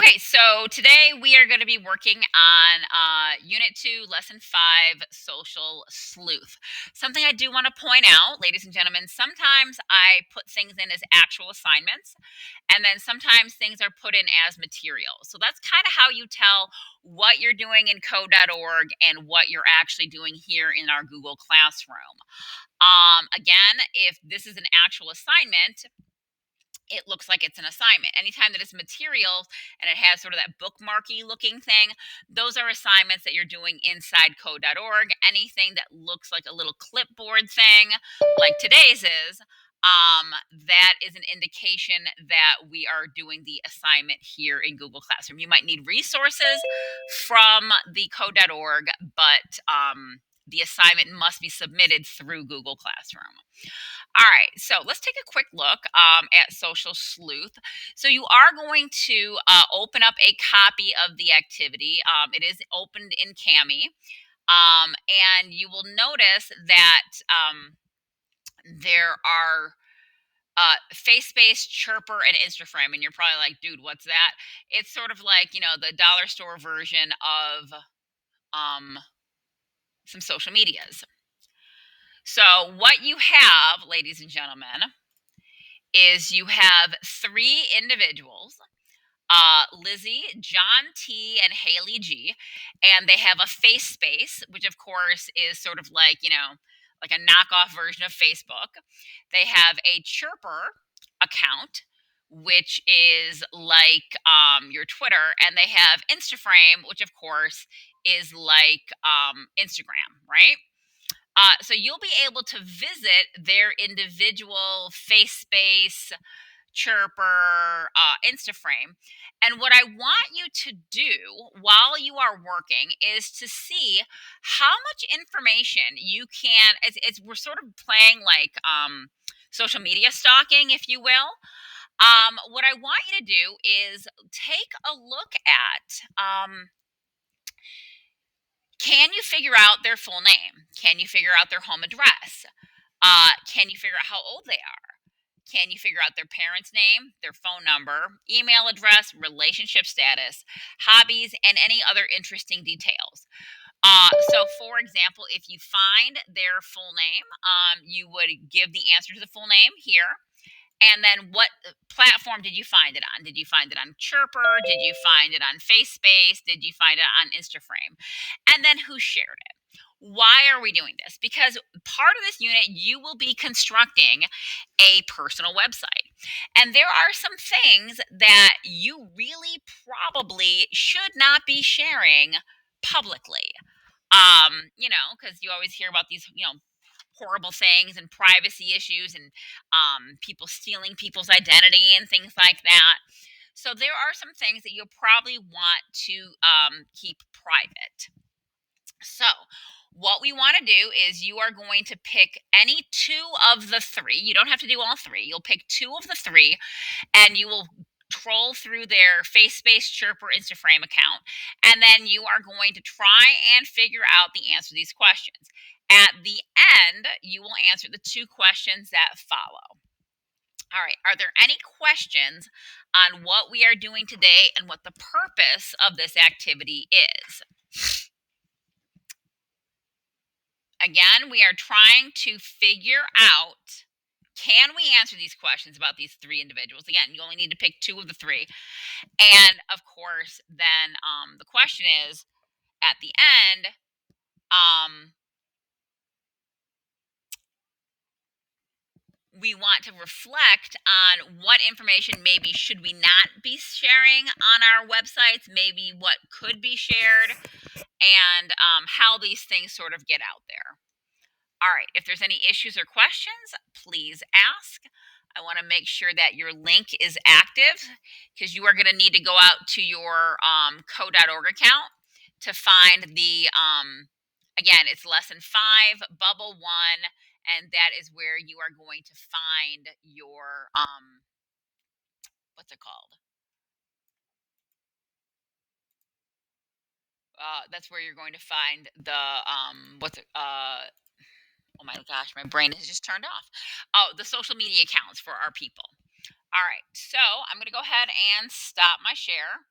Okay, so today we are going to be working on Unit 2, Lesson 5, Social Sleuth. Something I do want to point out, ladies and gentlemen, sometimes I put things in as actual assignments, and then sometimes things are put in as material. So that's kind of how you tell what you're doing in code.org and what you're actually doing here in our Google Classroom. Again, if this is an actual assignment, it looks like it's an assignment. Anytime that it's materials and it has sort of that bookmarky looking thing, those are assignments that you're doing inside code.org. Anything that looks like a little clipboard thing, like today's is, that is an indication that we are doing the assignment here in Google Classroom. You might need resources from the code.org, but the assignment must be submitted through Google Classroom. All right, so let's take a quick look at Social Sleuth. So you are going to open up a copy of the activity. It is opened in Cami, and you will notice that there are face-based chirper and Instaframe, and you're probably like, dude, what's that? It's sort of like the dollar store version of um, some social medias. So what you have, ladies and gentlemen, is you have three individuals, Lizzie, John T, and Haley G, and they have a face space, which of course is sort of like, like a knockoff version of Facebook. They have a chirper account, which is like your Twitter, and they have Instaframe, which of course is like Instagram, right? So you'll be able to visit their individual face space, chirper, Instaframe. And what I want you to do while you are working is to see how much information you can. We're sort of playing like social media stalking, if you will. What I want you to do is take a look at. Can you figure out their full name? Can you figure out their home address? Can you figure out how old they are? Can you figure out their parents' name, their phone number, email address, relationship status, hobbies, and any other interesting details? So, for example, if you find their full name, you would give the answer to the full name here. And then what platform did you find it on? Did you find it on Chirper? Did you find it on FaceSpace? Did you find it on Instaframe? And then who shared it? Why are we doing this? Because part of this unit, you will be constructing a personal website. And there are some things that you really probably should not be sharing publicly. Because you always hear about these, horrible things and privacy issues and people stealing people's identity and things like that. So there are some things that you'll probably want to keep private. So, what we want to do is you are going to pick any two of the three. You don't have to do all three. You'll pick two of the three, and you will troll through their face-based Chirper Instaframe account, and then you are going to try and figure out the answer to these questions. At the end, you will answer the two questions that follow. All right, are there any questions on what we are doing today and what the purpose of this activity is? Again, we are trying to figure out, can we answer these questions about these three individuals? Again, you only need to pick two of the three. And of course, then the question is at the end, we want to reflect on what information maybe should we not be sharing on our websites, maybe what could be shared, and how these things sort of get out there. All right, if there's any issues or questions, please ask. I want to make sure that your link is active because you are going to need to go out to your co.org account to find the, again, it's lesson 5, bubble 1, and that is where you are going to find your, what's it called? That's where you're going to find the, oh my gosh, my brain has just turned off. Oh, the social media accounts for our people. All right, so I'm going to go ahead and stop my share.